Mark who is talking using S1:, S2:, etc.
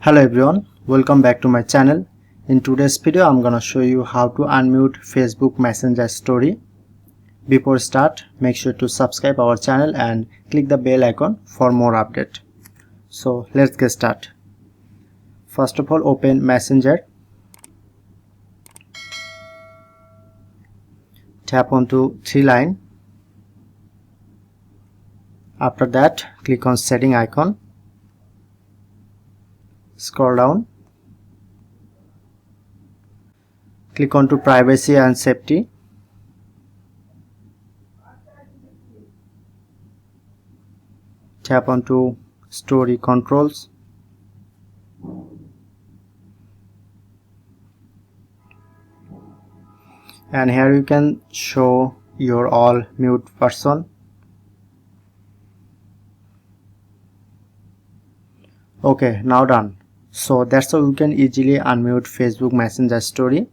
S1: Hello everyone, welcome back to my channel. In today's video I'm gonna show you how to unmute Facebook Messenger story. Before start, make sure to subscribe our channel and click the bell icon for more update. So let's get started. First of all, open Messenger. Tap onto three line. After that, click on setting icon. Scroll down. Click on to privacy and safety. Tap onto story controls. And here you can show your all mute person. Okay, now done. So that's how you can easily unmute Facebook Messenger story.